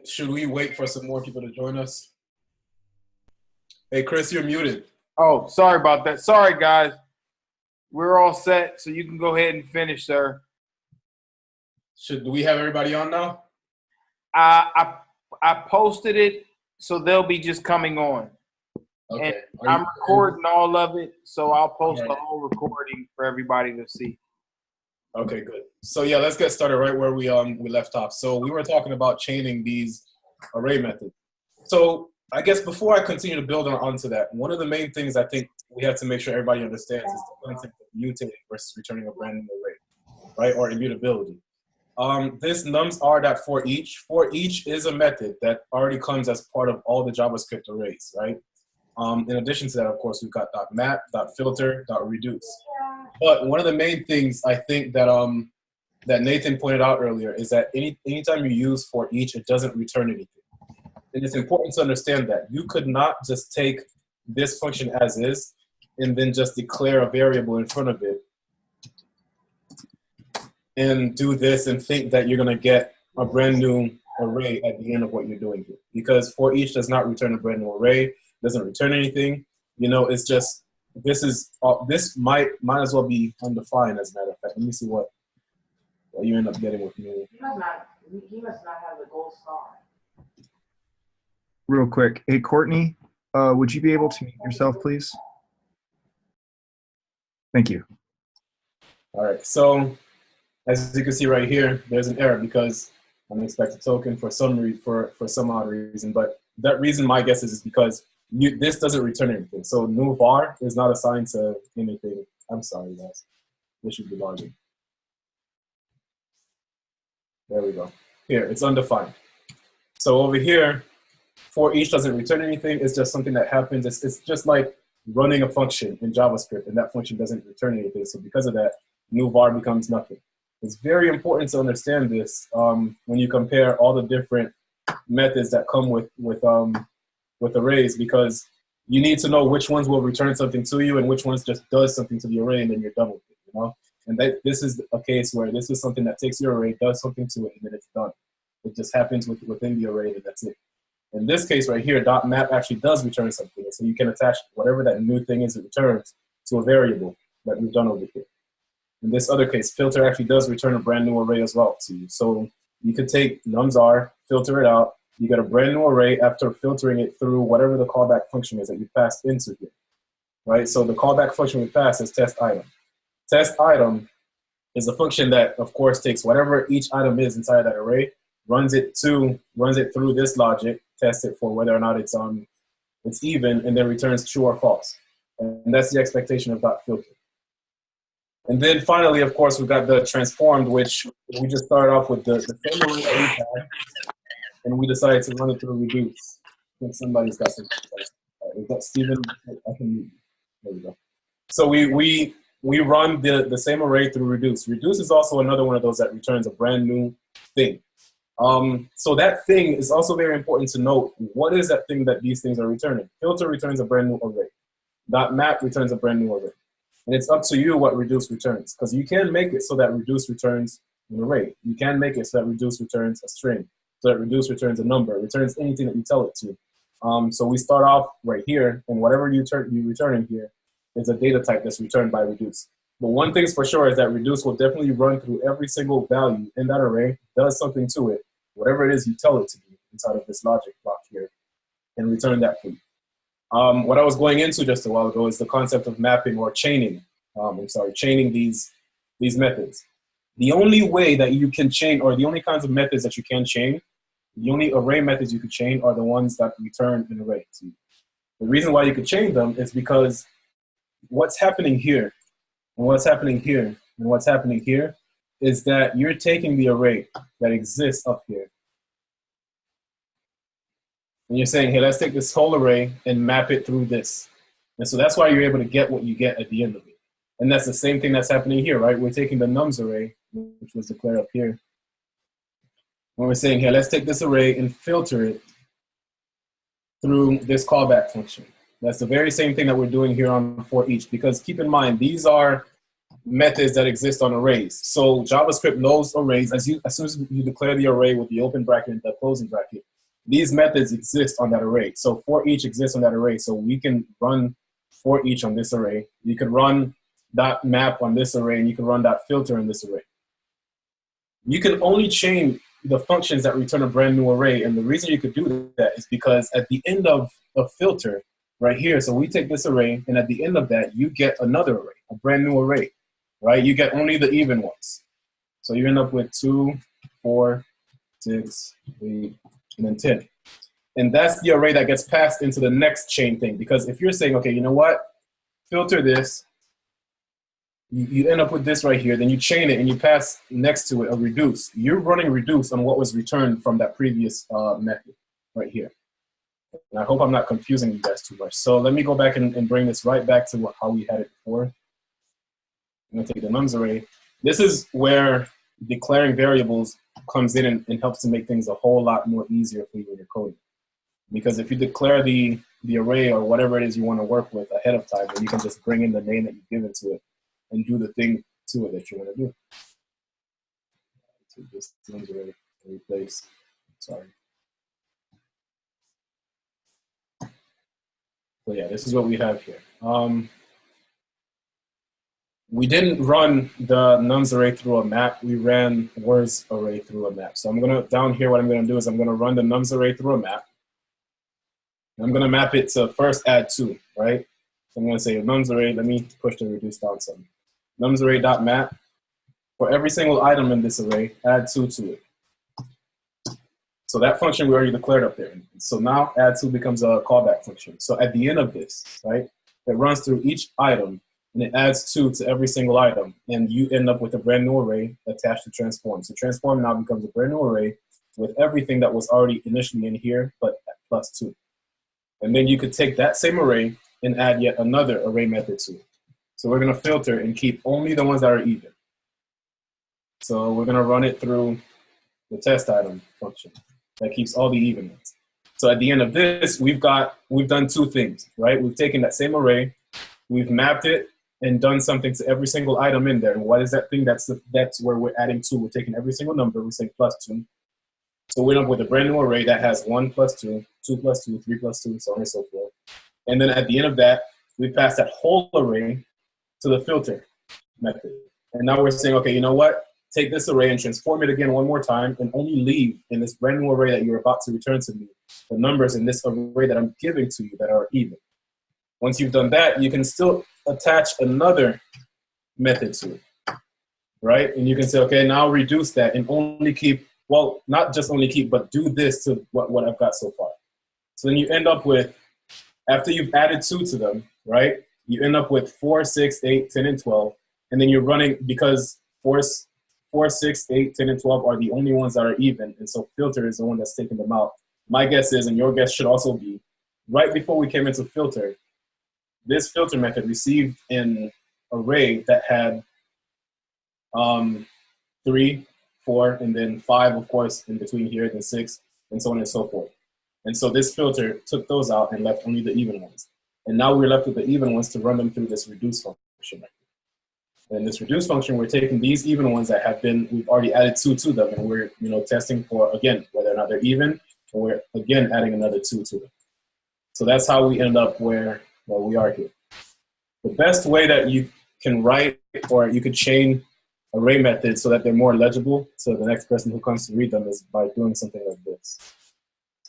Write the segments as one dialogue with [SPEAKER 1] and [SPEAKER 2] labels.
[SPEAKER 1] Should we wait for some more people to join us? Hey, Chris, you're muted.
[SPEAKER 2] Oh, sorry about that. Sorry, guys. We're all set, so you can go ahead and finish, sir.
[SPEAKER 1] Do we have everybody on now?
[SPEAKER 2] I posted it, so they'll be just coming on.
[SPEAKER 1] Okay.
[SPEAKER 2] And I'm recording all of it, so I'll post the whole recording for everybody to see.
[SPEAKER 1] Okay, good. So yeah, let's get started right where we left off. So we were talking about chaining these array methods. So I guess before I continue to build onto that, one of the main things I think we have to make sure everybody understands is the concept of mutating versus returning a brand new array, right? Or immutability. This nums_r.forEach. For each is a method that already comes as part of all the JavaScript arrays, right? In addition to that, of course, we've got .map, .filter, .reduce. But one of the main things I think that that Nathan pointed out earlier is that anytime you use for each, it doesn't return anything. And it's important to understand that you could not just take this function as is and then just declare a variable in front of it and do this and think that you're going to get a brand new array at the end of what you're doing here. Because for each does not return a brand new array, doesn't return anything. You know, it's just, this might as well be undefined, as a matter of fact. Let me see what you end up getting with me.
[SPEAKER 3] He must not have the gold star.
[SPEAKER 4] Real quick. Hey, Courtney, would you be able to mute yourself, please? Thank you.
[SPEAKER 1] All right, so as you can see right here, there's an error because I'm expecting token for some odd reason. But that reason, my guess is because this doesn't return anything. So new var is not assigned to anything. I'm sorry, guys. This should be larger. There we go. Here, it's undefined. So over here, for each doesn't return anything. It's just something that happens. It's just like running a function in JavaScript, and that function doesn't return anything. So because of that, new var becomes nothing. It's very important to understand this when you compare all the different methods that come with arrays, because you need to know which ones will return something to you and which ones just does something to the array and then you're done with it, you know? And this is a case where this is something that takes your array, does something to it, and then it's done. It just happens within the array, and that's it. In this case right here, .map actually does return something. So you can attach whatever that new thing is it returns to a variable that we've done over here. In this other case, filter actually does return a brand new array as well to you. So you could take nums_r, filter it out. You get a brand new array after filtering it through whatever the callback function is that you passed into here, right? So the callback function we passed is test item. Test item is a function that, of course, takes whatever each item is inside that array, runs it through this logic, tests it for whether or not it's even, and then returns true or false. And that's the expectation of .filter. And then finally, of course, we've got the transformed, which we just started off with the same array that we had, and we decided to run it through reduce. I think somebody's got some. Is that Steven? There we go. So we run the same array through reduce. Reduce is also another one of those that returns a brand new thing. So that thing is also very important to note. What is that thing that these things are returning? Filter returns a brand new array. .map returns a brand new array. And it's up to you what reduce returns, because you can make it so that reduce returns an array. You can make it so that reduce returns a string, so that reduce returns a number, returns anything that you tell it to. So we start off right here, and whatever you return in here is a data type that's returned by reduce. But one thing's for sure is that reduce will definitely run through every single value in that array, does something to it, whatever it is you tell it to do inside of this logic block here, and return that for you. What I was going into just a while ago is the concept of mapping or chaining. Chaining these methods. The only way that you can chain, or the only kinds of methods that you can chain, the only array methods you could chain are the ones that return an array to you. The reason why you could chain them is because what's happening here, and what's happening here, and what's happening here is that you're taking the array that exists up here, and you're saying, hey, let's take this whole array and map it through this. And so that's why you're able to get what you get at the end of it. And that's the same thing that's happening here, right? We're taking the nums array, which was declared up here. And we're saying, here, let's take this array and filter it through this callback function. That's the very same thing that we're doing here on for each, because keep in mind, these are methods that exist on arrays. So JavaScript knows arrays. As soon as you declare the array with the open bracket and the closing bracket, these methods exist on that array. So for each exists on that array. So we can run for each on this array. You can run dot map on this array, and you can run dot filter in this array. You can only chain the functions that return a brand new array. And the reason you could do that is because at the end of a filter right here, so we take this array, and at the end of that, you get another array, a brand new array, right? You get only the even ones. So you end up with 2, 4, 6, 8, and then 10. And that's the array that gets passed into the next chain thing. Because if you're saying, okay, you know what? Filter this. You end up with this right here. Then you chain it and you pass next to it a reduce. You're running reduce on what was returned from that previous method right here. And I hope I'm not confusing you guys too much. So let me go back and bring this right back to how we had it before. I'm going to take the nums array. This is where declaring variables comes in and helps to make things a whole lot more easier for you when you're coding. Because if you declare the array or whatever it is you want to work with ahead of time, then you can just bring in the name that you've given to it and do the thing to it that you want to do. So this nums array replace, sorry. So yeah, this is what we have here. We didn't run the nums array through a map. We ran words array through a map. So I'm gonna, down here, what I'm gonna do is I'm gonna run the nums array through a map. And I'm gonna map it to first add 2, right? So I'm gonna say nums array, let me push the reduce down some. Nums array dot map. For every single item in this array, add 2 to it. So that function we already declared up there. So now add 2 becomes a callback function. So at the end of this, right, it runs through each item and it adds 2 to every single item. And you end up with a brand new array attached to transform. So transform now becomes a brand new array with everything that was already initially in here, but at plus 2. And then you could take that same array and add yet another array method to it. So we're gonna filter and keep only the ones that are even. So we're gonna run it through the test item function that keeps all the even ones. So at the end of this, we've done 2 things, right? We've taken that same array, we've mapped it and done something to every single item in there. And what is that thing? That's where we're adding 2. We're taking every single number, we're saying plus 2. So we end up with a brand new array that has 1 plus 2, 2 plus 2, 3 plus 2, so on and so forth. And then at the end of that, we pass that whole array to the filter method. And now we're saying, okay, you know what? Take this array and transform it again one more time and only leave in this brand new array that you're about to return to me the numbers in this array that I'm giving to you that are even. Once you've done that, you can still attach another method to it, right? And you can say, okay, now reduce that and only keep, well, not just only keep, but do this to what I've got so far. So then you end up with, after you've added 2 to them, right? You end up with 4, 6, 8, 10, and 12. And then you're running, because 4, 6, 8, 10, and 12 are the only ones that are even. And so filter is the one that's taking them out. My guess is, and your guess should also be, right before we came into filter, this filter method received an array that had 3, 4, and then 5, of course, in between here, then 6, and so on and so forth. And so this filter took those out and left only the even ones. And now we're left with the even ones to run them through this reduce function. And this reduce function, we're taking these even ones that have been, we've already added 2 to them, and we're testing for, again, whether or not they're even, and we're, again, adding another 2 to them. So that's how we end up where we are here. The best way that you can write, or you could chain array methods so that they're more legible to the next person who comes to read them, is by doing something like this.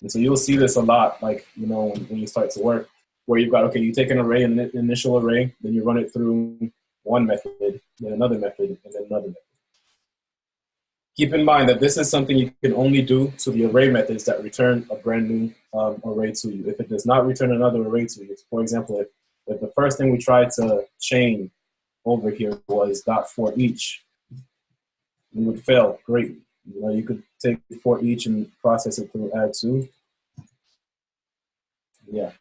[SPEAKER 1] And so you'll see this a lot, like, when you start to work, where you've got, okay, you take an array, an initial array, then you run it through one method, then another method, and then another method. Keep in mind that this is something you can only do to the array methods that return a brand new array to you. If it does not return another array to you, for example, if the first thing we tried to chain over here was .for each, we would fail greatly. You could take for each and process it through add 2. Yeah,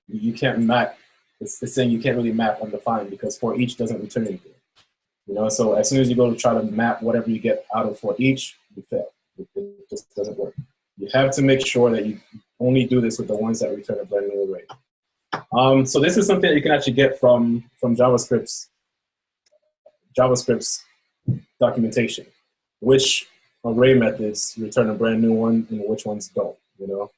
[SPEAKER 1] you can't map. It's saying you can't really map undefined because for each doesn't return anything. So as soon as you go to try to map whatever you get out of for each, you fail. It just doesn't work. You have to make sure that you only do this with the ones that return a brand new array. So this is something that you can actually get from JavaScript's JavaScript's documentation. Which array methods return a brand new one and which ones don't, you know?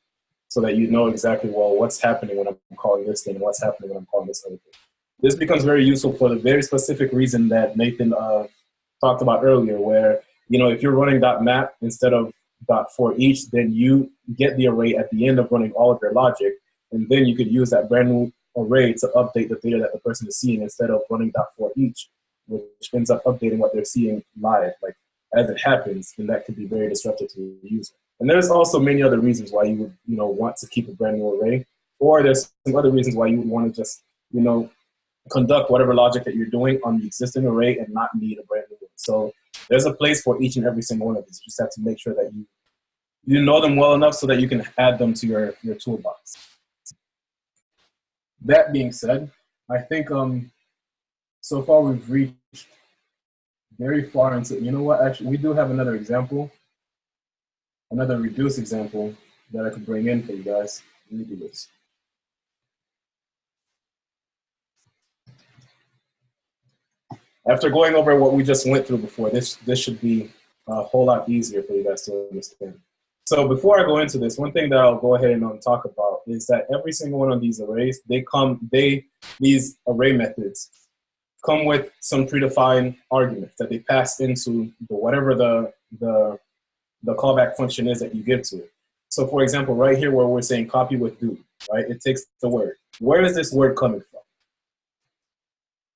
[SPEAKER 1] So that you know exactly, well, what's happening when I'm calling this thing and what's happening when I'm calling this other thing. This becomes very useful for the very specific reason that Nathan talked about earlier, where, you know, if you're running .map instead of .for each, then you get the array at the end of running all of your logic, and then you could use that brand new array to update the data that the person is seeing instead of running .for each, which ends up updating what they're seeing live, like as it happens, and that could be very disruptive to the user. And there's also many other reasons why you would, you know, want to keep a brand new array, or there's some other reasons why you would want to just, you know, conduct whatever logic that you're doing on the existing array and not need a brand new one. So there's a place for each and every single one of these. You just have to make sure that you know them well enough so that you can add them to your toolbox. That being said, I think so far we've reached very far into, you know what, actually we do have another example, another reduced example that I could bring in for you guys. Let me do this. After going over what we just went through before, this should be a whole lot easier for you guys to understand. So before I go into this, one thing that I'll go ahead and talk about is that every single one of these arrays, these array methods come with some predefined arguments that they pass into whatever the callback function is that you give to it. So for example, right here where we're saying copy with do, right? It takes the word. Where is this word coming from?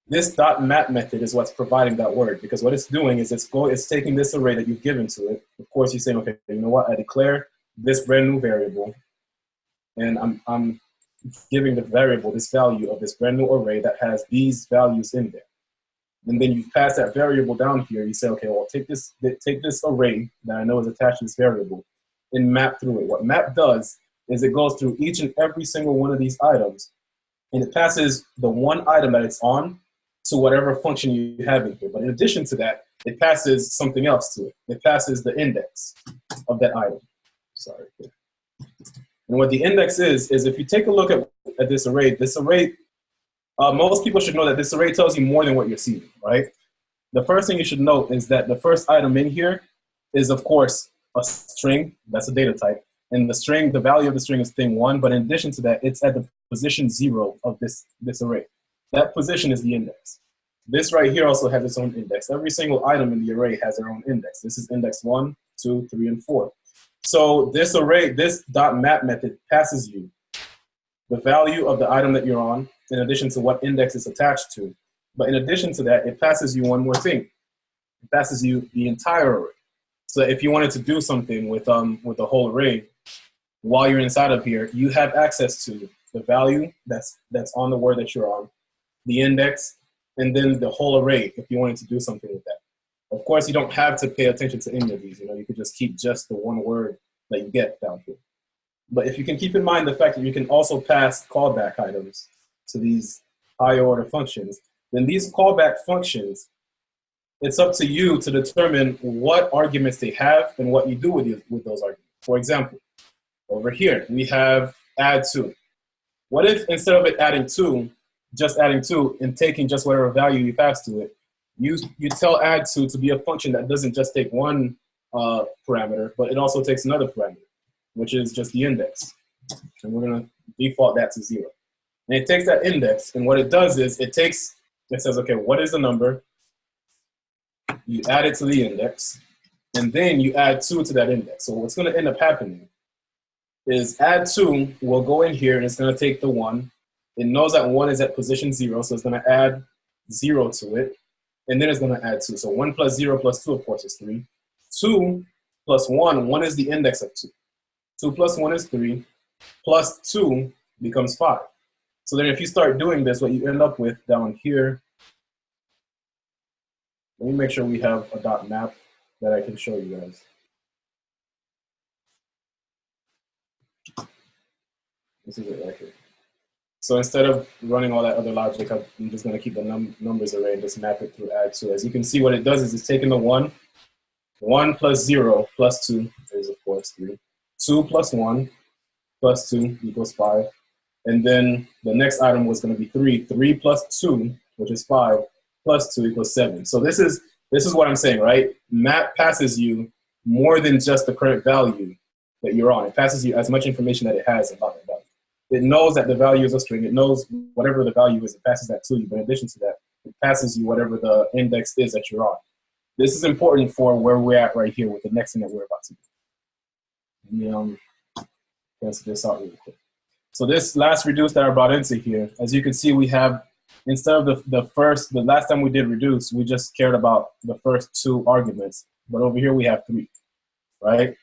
[SPEAKER 1] This .map method is what's providing that word, because what it's doing is it's taking this array that you've given to it. Of course, you're saying, okay, you know what? I declare this brand new variable, and I'm giving the variable this value of this brand new array that has these values in there. And then you pass that variable down here. You say, okay, well, take this array that I know is attached to this variable and map through it. What map does is it goes through each and every single one of these items, and it passes the one item that it's on to whatever function you have in here. But in addition to that, it passes something else to it. It passes the index of that item. Sorry. And what the index is if you take a look at this array, most people should know that this array tells you more than what you're seeing, right? The first thing you should note is that the first item in here is, of course, a string. That's a data type. And the string, the value of the string is thing 1, but in addition to that, it's at the position 0 of this array. That position is the index. This right here also has its own index. Every single item in the array has their own index. This is index 1, 2, 3, and 4. So this array, this .map method passes you the value of the item that you're on, in addition to what index it's attached to. But in addition to that, it passes you one more thing. It passes you the entire array. So if you wanted to do something with the whole array, while you're inside of here, you have access to the value that's on the word that you're on, the index, and then the whole array if you wanted to do something with that. Of course, you don't have to pay attention to any of these. You know, you could just keep just the one word that you get down here. But if you can keep in mind the fact that you can also pass callback items to these higher order functions, then these callback functions, it's up to you to determine what arguments they have and what you do with those arguments. For example, over here, we have add to. What if instead of it adding 2, just adding 2 and taking just whatever value you pass to it, you tell add to be a function that doesn't just take one parameter, but it also takes another parameter, which is just the index. And we're going to default that to 0. And it takes that index, and what it does is it says, okay, what is the number? You add it to the index, and then you add 2 to that index. So what's going to end up happening is add 2 will go in here, and it's going to take the 1. It knows that 1 is at position 0, so it's going to add 0 to it, and then it's going to add 2. So 1 plus 0 plus 2, of course, is 3. 2 plus 1, 1 is the index of 2. 2 plus 1 is 3, plus 2 becomes 5. So then if you start doing this, what you end up with down here, let me make sure we have a .map that I can show you guys. This is it right here. So instead of running all that other logic, I'm just going to keep the numbers array and just map it through add 2. As you can see, what it does is it's taking the 1. 1 plus 0 plus 2 is, of course, 3. 2 plus 1 plus 2 equals 5. And then the next item was going to be 3. 3 plus 2, which is 5, plus 2 equals 7. So this is what I'm saying, right? Map passes you more than just the current value that you're on. It passes you as much information that it has about the value. It knows that the value is a string. It knows whatever the value is, it passes that to you. But in addition to that, it passes you whatever the index is that you're on. This is important for where we're at right here with the next thing that we're about to do. Let me cancel this out really quick. So this last reduce that I brought into here, as you can see, we have, instead of the last time we did reduce, we just cared about the first 2 arguments. But over here we have 3, right?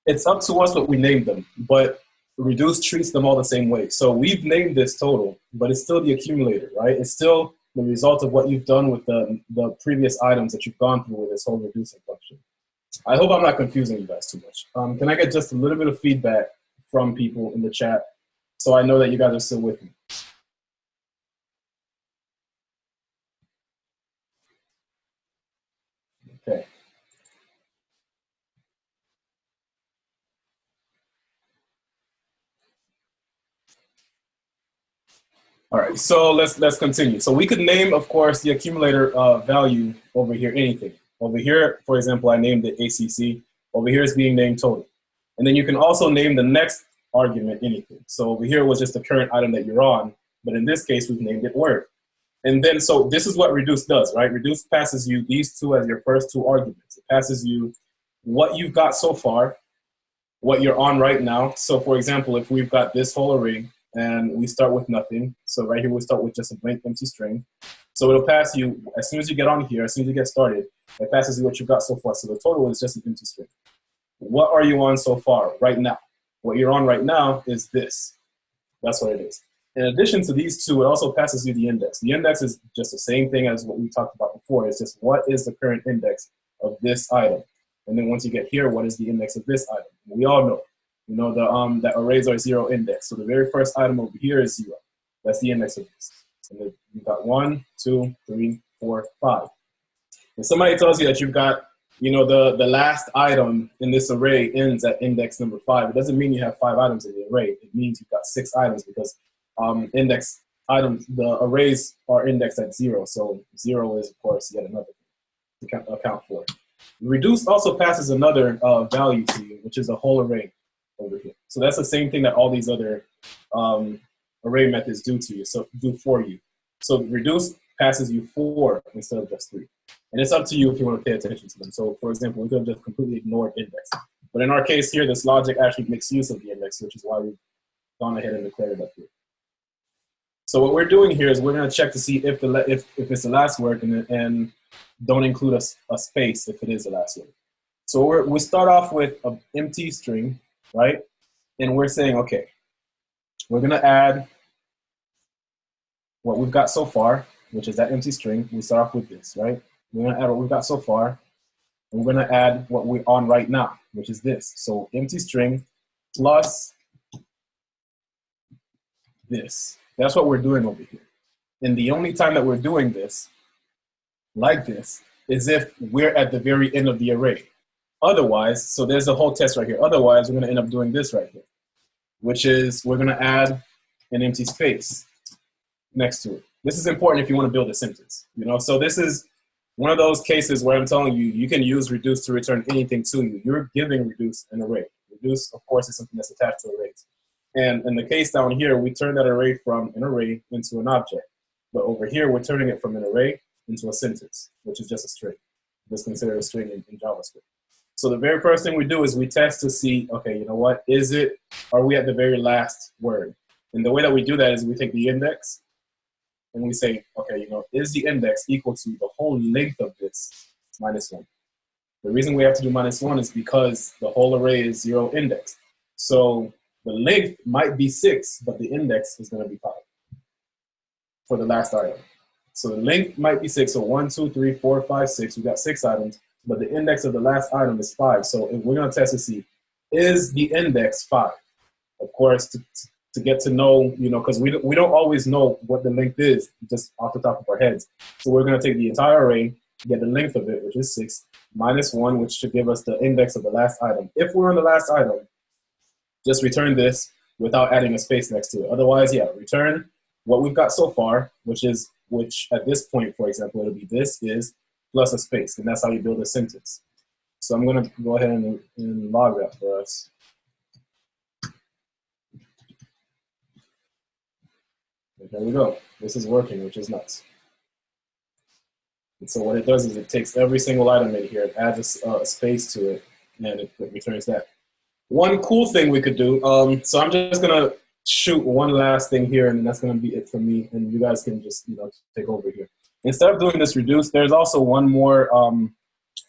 [SPEAKER 1] It's up to us what we name them, but reduce treats them all the same way. So we've named this total, but it's still the accumulator, right? It's still the result of what you've done with the previous items that you've gone through with this whole reducing function. I hope I'm not confusing you guys too much. Can I get just a little bit of feedback from people in the chat so I know that you guys are still with me? Okay. All right, so let's continue. So we could name, of course, the accumulator value over here anything. Over here, for example, I named it ACC. Over here is being named total. And then you can also name the next argument anything. So over here was just the current item that you're on, but in this case, we've named it word. And then, so this is what reduce does, right? Reduce passes you these 2 as your first 2 arguments. It passes you what you've got so far, what you're on right now. So for example, if we've got this whole array and we start with nothing, so right here we'll start with just a blank empty string. So it'll pass you, as soon as you get on here, as soon as you get started, it passes you what you've got so far. So the total is just an empty string. What are you on so far right now? What you're on right now is this. That's what it is. In addition to these 2, it also passes you the index. The index is just the same thing as what we talked about before. It's just what is the current index of this item. And then once you get here, what is the index of this item? We all know. You know that arrays are 0 index. So the very first item over here is 0. That's the index of this. And then you've got 1, 2, 3, 4, 5. If somebody tells you that you've got, you know, the last item in this array ends at index number 5, it doesn't mean you have 5 items in the array. It means you've got 6 items because index items, the arrays are indexed at 0. So 0 is, of course, yet another thing to account for. Reduce also passes another value to you, which is a whole array over here. So that's the same thing that all these other array methods do to you, so do for you. So reduce passes you 4 instead of just 3. And it's up to you if you want to pay attention to them. So for example, we could have just completely ignored index. But in our case here, this logic actually makes use of the index, which is why we've gone ahead and declared it up here. So what we're doing here is we're going to check to see if it's the last word and don't include a space if it is the last word. So we start off with an empty string, right? And we're saying, okay, we're going to add what we've got so far, which is that empty string. We start off with this, right? We're going to add what we've got so far. And we're going to add what we're on right now, which is this. So empty string plus this. That's what we're doing over here. And the only time that we're doing this, like this, is if we're at the very end of the array. Otherwise, so there's a whole test right here. Otherwise, we're going to end up doing this right here, which is we're going to add an empty space next to it. This is important if you want to build a sentence. You know, so this is one of those cases where I'm telling you, you can use reduce to return anything to you. You're giving reduce an array. Reduce, of course, is something that's attached to arrays. And in the case down here, we turn that array from an array into an object. But over here, we're turning it from an array into a sentence, which is just a string. It's considered a string in JavaScript. So the very first thing we do is we test to see, okay, you know what, are we at the very last word? And the way that we do that is we take the index and we say, okay, you know, is the index equal to the whole length of this minus 1? The reason we have to do minus 1 is because the whole array is 0 indexed. So the length might be 6, but the index is going to be 5 for the last item. So the length might be 6. So 1, 2, 3, 4, 5, 6. We've got 6 items, but the index of the last item is 5. So if we're going to test to see, is the index 5? Of course, to get to know, you know, because we don't always know what the length is just off the top of our heads. So we're going to take the entire array, get the length of it, which is 6, minus 1, which should give us the index of the last item. If we're on the last item, just return this without adding a space next to it. Otherwise, yeah, return what we've got so far, which is which at this point, for example, it'll be this is plus a space, and that's how you build a sentence. So I'm going to go ahead and log that for us. And there we go. This is working, which is nice. And so what it does is it takes every single item in here, it adds a space to it, and it returns that. One cool thing we could do, so I'm just going to shoot one last thing here, and that's going to be it for me, and you guys can just take over here. Instead of doing this reduce, there's also one more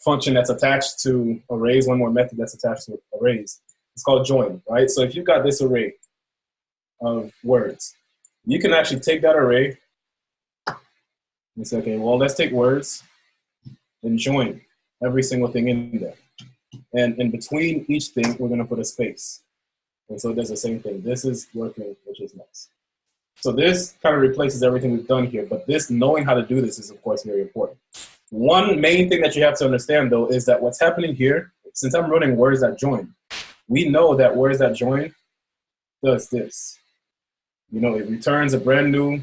[SPEAKER 1] function that's attached to arrays, one more method that's attached to arrays. It's called join, right? So if you've got this array of words, you can actually take that array and say, okay, well, let's take words and join every single thing in there. And in between each thing, we're going to put a space. And so it does the same thing. This is working, which is nice. So this kind of replaces everything we've done here. But this, knowing how to do this is, of course, very important. One main thing that you have to understand, though, is that what's happening here, since I'm running words that join, we know that words that join does this. It returns a brand new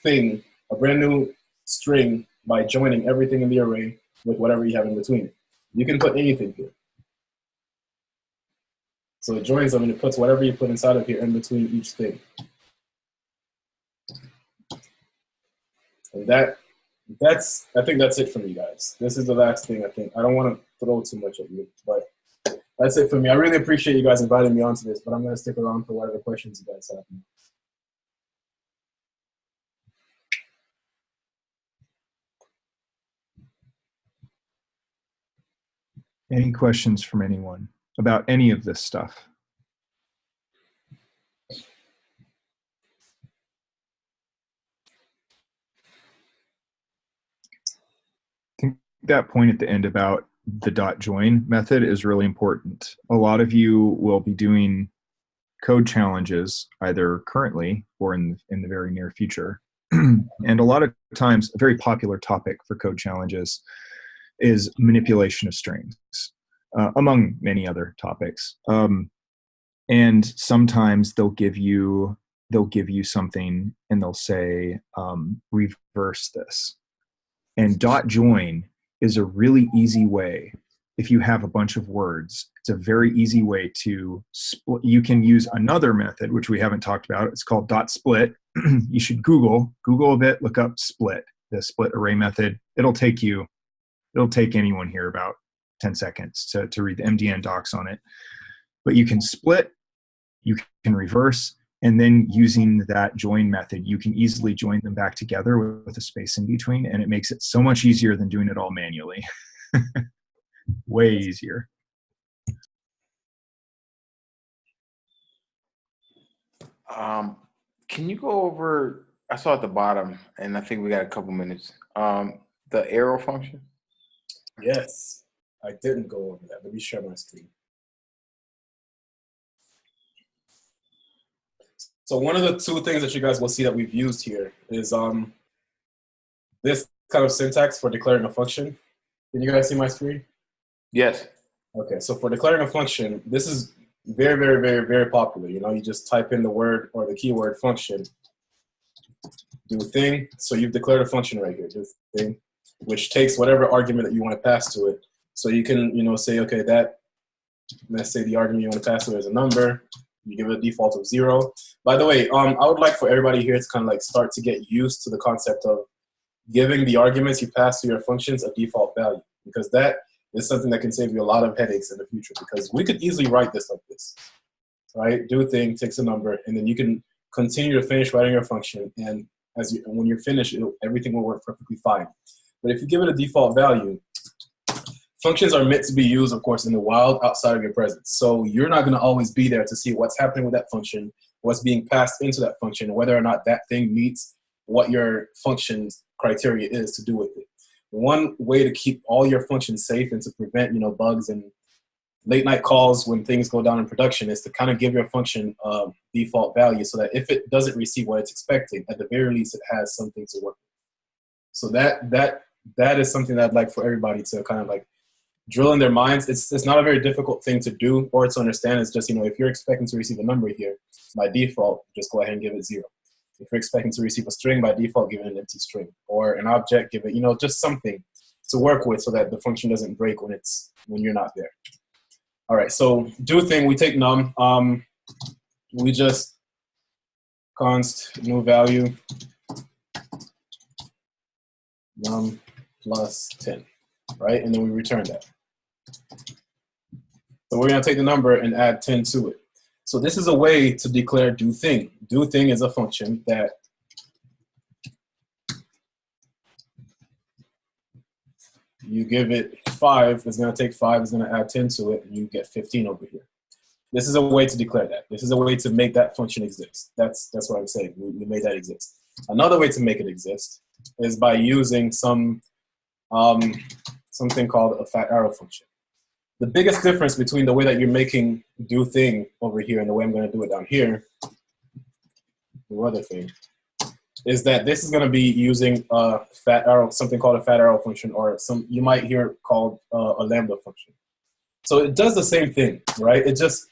[SPEAKER 1] thing, a brand new string by joining everything in the array with whatever you have in between it. You can put anything here. So it joins them and it puts whatever you put inside of here in between each thing. And I think that's it for me, guys. This is the last thing, I think. I don't want to throw too much at you, but that's it for me. I really appreciate you guys inviting me onto this, but I'm going to stick around for whatever questions you guys have.
[SPEAKER 4] Any questions from anyone about any of this stuff? I think that point at the end about the .join method is really important. A lot of you will be doing code challenges either currently or in the very near future. And a lot of times, a very popular topic for code challenges is manipulation of strings, among many other topics. And sometimes they'll give you something and they'll say, reverse this. And .join is a really easy way. If you have a bunch of words, it's a very easy way to split. You can use another method, which we haven't talked about. It's called .split. You should Google a bit, look up split, the split array method. It'll take anyone here about 10 seconds to read the MDN docs on it. But you can split, you can reverse, and then using that join method, you can easily join them back together with a space in between, and it makes it so much easier than doing it all manually. Way easier.
[SPEAKER 2] Can you go over, I saw at the bottom, and I think we got a couple minutes, the arrow function?
[SPEAKER 1] Yes, I didn't go over that. Let me share my screen. So one of the two things that you guys will see that we've used here is this kind of syntax for declaring a function. Can you guys see my screen?
[SPEAKER 2] Yes.
[SPEAKER 1] Okay, so for declaring a function, this is very, very, very, very popular. You just type in the word or the keyword function, do thing. So you've declared a function right here, do thing, which takes whatever argument that you want to pass to it. So you can, say, okay, let's say the argument you want to pass to it is a number. You give it a default of 0. By the way, I would like for everybody here to kind of start to get used to the concept of giving the arguments you pass to your functions a default value, because that is something that can save you a lot of headaches in the future, because we could easily write this like this, right? Do a thing, takes a number, and then you can continue to finish writing your function, and when you're finished, everything will work perfectly fine. But if you give it a default value, functions are meant to be used, of course, in the wild outside of your presence. So you're not going to always be there to see what's happening with that function, what's being passed into that function, whether or not that thing meets what your function's criteria is to do with it. One way to keep all your functions safe and to prevent, bugs and late night calls when things go down in production is to kind of give your function a default value, so that if it doesn't receive what it's expecting, at the very least, it has something to work with. So that is something that I'd like for everybody to kind of drill in their minds. It's not a very difficult thing to do or to understand. It's just, if you're expecting to receive a number here, by default, just go ahead and give it 0. If you're expecting to receive a string, by default, give it an empty string, or an object, give it, just something to work with so that the function doesn't break when you're not there. All right, so do thing, we take num. We just const new value num plus 10, right? And then we return that. So we're going to take the number and add 10 to it. So this is a way to declare do thing. Do thing is a function that you give it 5, it's going to take 5, it's going to add 10 to it, and you get 15 over here. This is a way to declare that. This is a way to make that function exist. That's what I'm saying. We made that exist. Another way to make it exist is by using something called a fat arrow function. The biggest difference between the way that you're making do thing over here and the way I'm going to do it down here, the other thing, is that this is going to be using a fat arrow, something called a fat arrow function, or you might hear it called a lambda function. So it does the same thing, right? It just,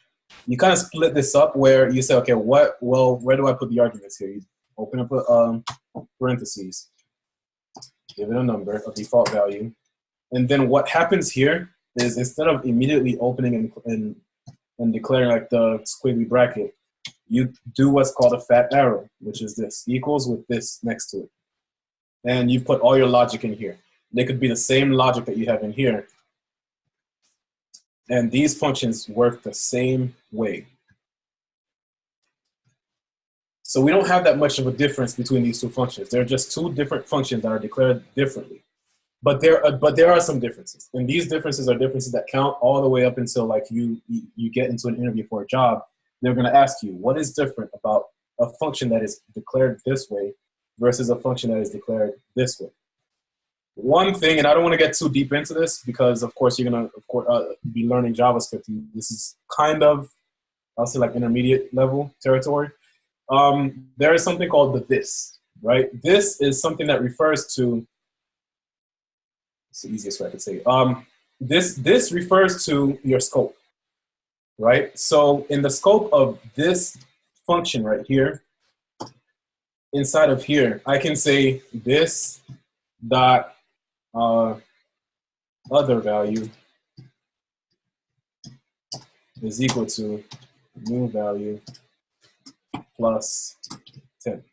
[SPEAKER 1] you kind of split this up where you say, okay, where do I put the arguments here? You open up a parentheses, give it a number, a default value, and then what happens here is instead of immediately opening and declaring like the squiggly bracket, you do what's called a fat arrow, which is this, equals with this next to it. And you put all your logic in here. They could be the same logic that you have in here. And these functions work the same way. So we don't have that much of a difference between these two functions. They're just two different functions that are declared differently. But there are some differences. And these differences are differences that count all the way up until like you get into an interview for a job. They're going to ask you, what is different about a function that is declared this way versus a function that is declared this way? One thing, and I don't want to get too deep into this because, of course, you're going to be learning JavaScript. And this is kind of, I'll say, like intermediate level territory. There is something called the this, right? This is something that refers to, it's the easiest way I could say it. This refers to your scope, right? So in the scope of this function right here, inside of here, I can say this dot other value is equal to new value plus 10.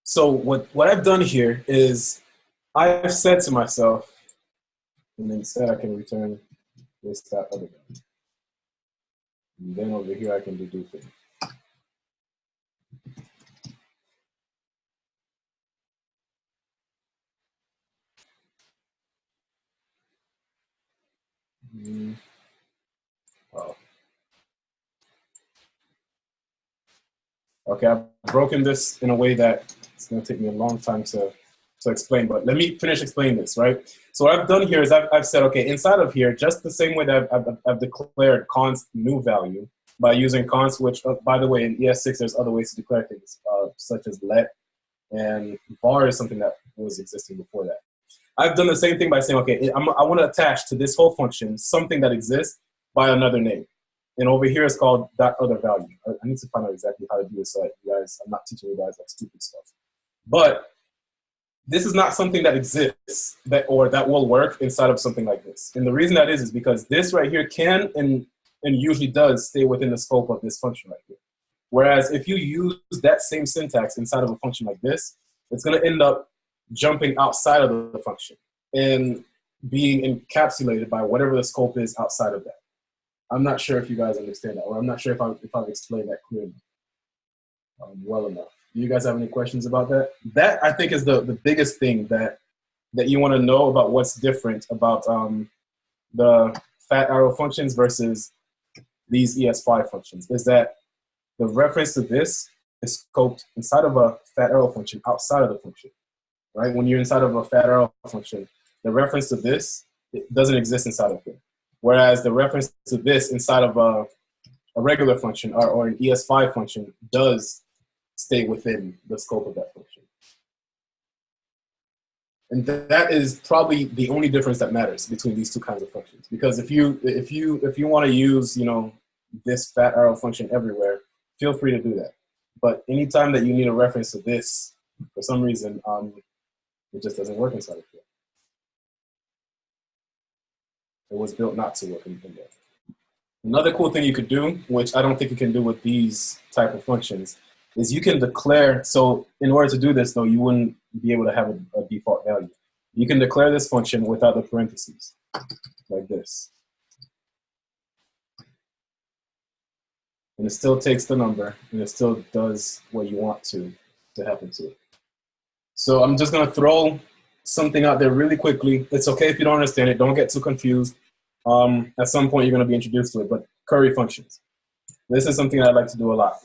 [SPEAKER 1] So what I've done here is I've said to myself, and instead I can return this dot other value. And then over here I can do thing. Oh. Okay, I've broken this in a way that it's going to take me a long time to explain, but let me finish explaining this, right? So what I've done here is I've said, okay, inside of here, just the same way that I've declared const new value by using const, which, by the way, in ES6, there's other ways to declare things, such as let, and var is something that was existing before that. I've done the same thing by saying, okay, I want to attach to this whole function something that exists by another name. And over here it's called that other value. I need to find out exactly how to do this so that you guys, I'm not teaching you guys like stupid stuff. But this is not something that exists that will work inside of something like this. And the reason that is because this right here can and usually does stay within the scope of this function right here. Whereas if you use that same syntax inside of a function like this, it's going to end up jumping outside of the function and being encapsulated by whatever the scope is outside of that. I'm not sure if you guys understand that, or I'm not sure if I've explained that clearly well enough. Do you guys have any questions about that? That, I think, is the biggest thing that you want to know about what's different about the fat arrow functions versus these ES5 functions, is that the reference to this is scoped inside of a fat arrow function outside of the function, right? When you're inside of a fat arrow function, the reference to this, it doesn't exist inside of it. Whereas the reference to this inside of a regular function or an ES5 function does stay within the scope of that function. And that is probably the only difference that matters between these two kinds of functions. Because if you want to use, this fat arrow function everywhere, feel free to do that. But anytime that you need a reference to this, for some reason, it just doesn't work inside of here. It was built not to work in there. Another cool thing you could do, which I don't think you can do with these type of functions, is you can declare, so in order to do this though, you wouldn't be able to have a default value. You can declare this function without the parentheses, like this. And it still takes the number, and it still does what you want to happen to it. So I'm just gonna throw something out there really quickly. It's okay if you don't understand it, don't get too confused. At some point you're gonna be introduced to it, but curry functions. This is something I like to do a lot.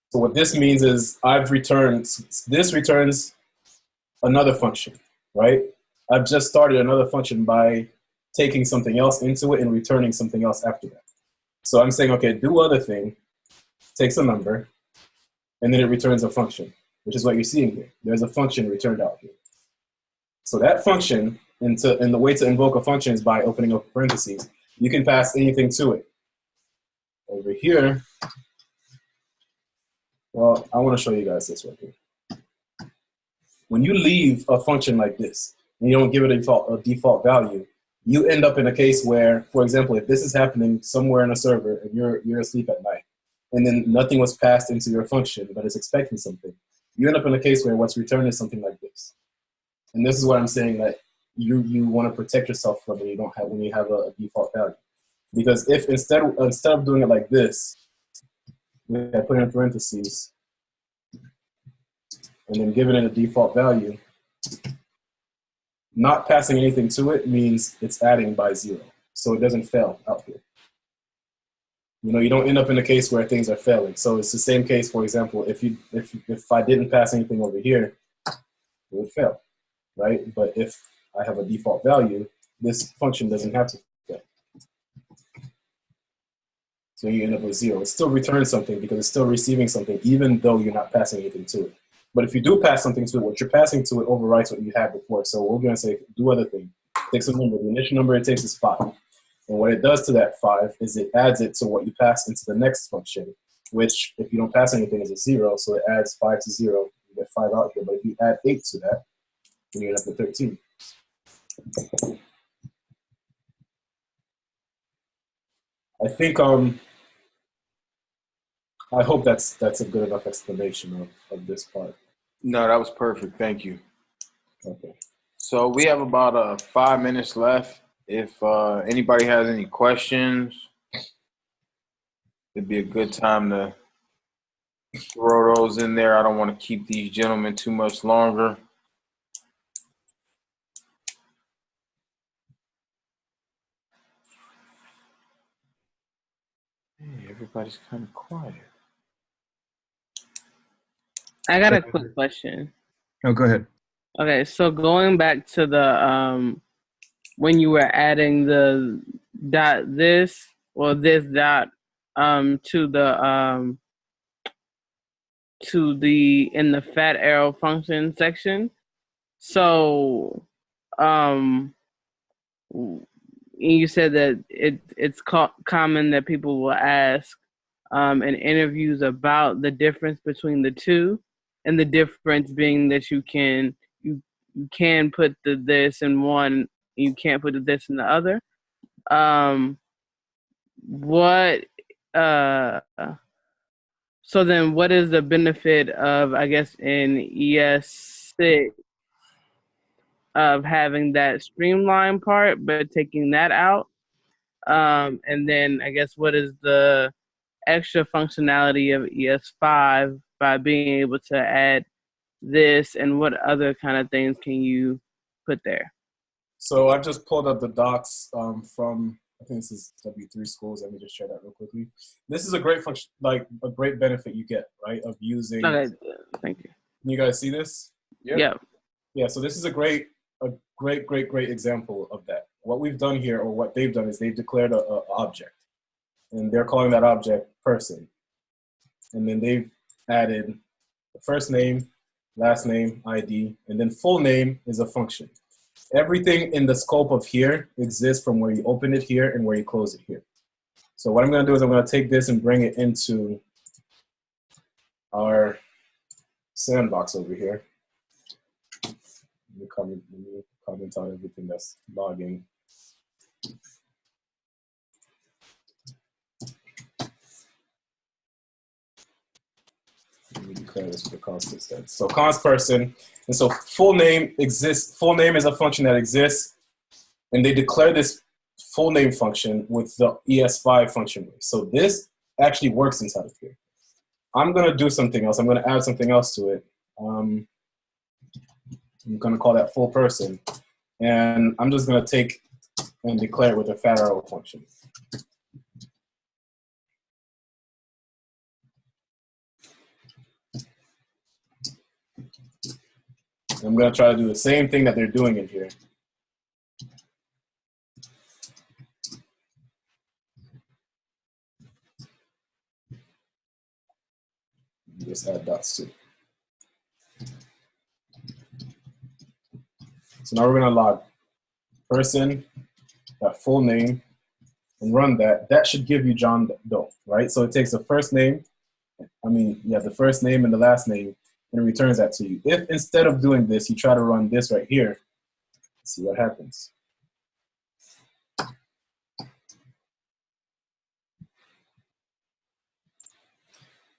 [SPEAKER 1] So what this means is this returns another function, right? I've just started another function by taking something else into it and returning something else after that. So I'm saying, okay, do other thing, takes a number, and then it returns a function, which is what you're seeing here. There's a function returned out here. So that function, and the way to invoke a function is by opening up parentheses. You can pass anything to it. Over here, well, I want to show you guys this right here. When you leave a function like this, and you don't give it a default value, you end up in a case where, for example, if this is happening somewhere in a server and you're asleep at night, and then nothing was passed into your function, but it's expecting something, you end up in a case where what's returned is something like this. And this is what I'm saying that you want to protect yourself from when you have a default value. Because if instead of doing it like this, we had put in parentheses and then giving it a default value, not passing anything to it means it's adding by 0. So it doesn't fail out here. You know, you don't end up in a case where things are failing. So it's the same case, for example, if I didn't pass anything over here, it would fail, right? But if I have a default value, this function doesn't have to fail. So you end up with 0. It still returns something because it's still receiving something, even though you're not passing anything to it. But if you do pass something to it, what you're passing to it overwrites what you had before. So we're going to say, do other thing. Take some number. The initial number it takes is 5. And what it does to that 5 is it adds it to what you pass into the next function, which if you don't pass anything is a 0. So it adds 5 to 0. You get 5 out here. But if you add 8 to that, then you end up with 13. I think I hope that's a good enough explanation of this part.
[SPEAKER 2] No, that was perfect. Thank you.
[SPEAKER 1] Okay.
[SPEAKER 2] So we have about 5 minutes left. If anybody has any questions, it'd be a good time to throw those in there. I don't want to keep these gentlemen too much longer. Hey, everybody's kind of quiet.
[SPEAKER 5] I got a quick question.
[SPEAKER 4] Oh, go ahead.
[SPEAKER 5] Okay, so going back to the when you were adding the this dot to the in the fat arrow function section. So you said that it's common that people will ask in interviews about the difference between the two, and the difference being that you can put the this in one, and you can't put the this in the other. So then what is the benefit of, I guess, in ES6 of having that streamline part but taking that out? And then I guess what is the extra functionality of ES5 by being able to add this, and what other kind of things can you put there?
[SPEAKER 1] So I've just pulled up the docs from, I think this is W3 schools. Let me just share that real quickly. This is a great function, like a great benefit you get, right, of using.
[SPEAKER 5] Okay, thank you.
[SPEAKER 1] Can you guys see this?
[SPEAKER 5] Yep.
[SPEAKER 1] Yeah, so this is a great example of that. What we've done here, or what they've done, is they've declared a object, and they're calling that object person. And then they've added the first name, last name, ID, and then full name is a function. everything in the scope of here exists from where you open it here and where you close it here. So what I'm going to do is I'm going to take this and bring it into our sandbox over here. Let me comment out everything that's logging. Let me declare this with the const instead. So const person, and so full name exists. Full name is a function that exists, and they declare this full name function with the ES5 function. So this actually works inside of here. I'm going to do something else. I'm going to add something else to it. I'm going to call that full person. And I'm just going to take and declare it with a fat arrow function. I'm going to try to do the same thing that they're doing in here. Just add dots too. So now we're going to log person, that full name, and run that. That should give you John Doe, right? So it takes the first name, the first name and the last name, and it returns that to you. If instead of doing this, you try to run this right here, let's see what happens.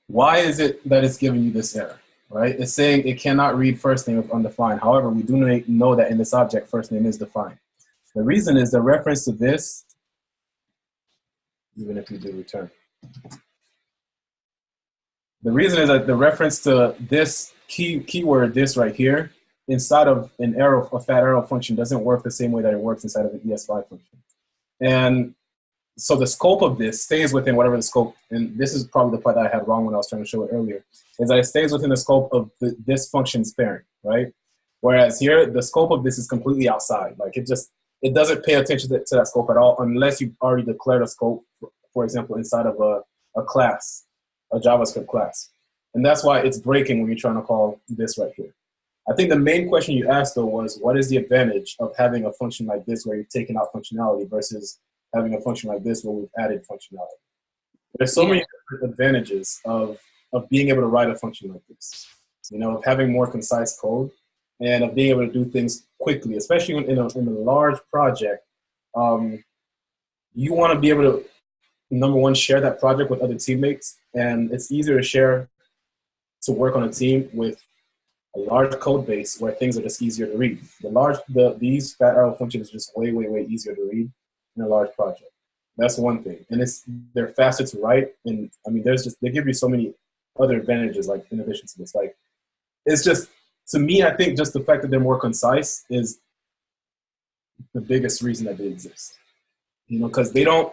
[SPEAKER 1] Why is it that it's giving you this error, right? It's saying it cannot read first name of undefined. However, we do know that in this object, first name is defined. The reason is the reference to this, even if you do return. The reason is that the reference to this keyword, this right here, inside of a fat arrow function doesn't work the same way that it works inside of an ES5 function. And so the scope of this stays within whatever the scope, and this is probably the part that I had wrong when I was trying to show it earlier, is that it stays within the scope of this function's parent, right? Whereas here, the scope of this is completely outside. Like it doesn't pay attention to that scope at all unless you've already declared a scope, for example, inside of a class, a JavaScript class. And that's why it's breaking when you're trying to call this right here. I think the main question you asked, though, was what is the advantage of having a function like this where you've taken out functionality versus having a function like this where we've added functionality? There's so many different advantages of being able to write a function like this, of having more concise code and of being able to do things quickly, especially in a large project. You want to be able to, number one, share that project with other teammates, and it's easier to work on a team with a large code base where things are just easier to read. These fat arrow functions are just way, way, way easier to read in a large project. That's one thing. And they're faster to write. And they give you so many other advantages, like in addition to this. Like, it's just, to me, I think just the fact that they're more concise is the biggest reason that they exist. Because they don't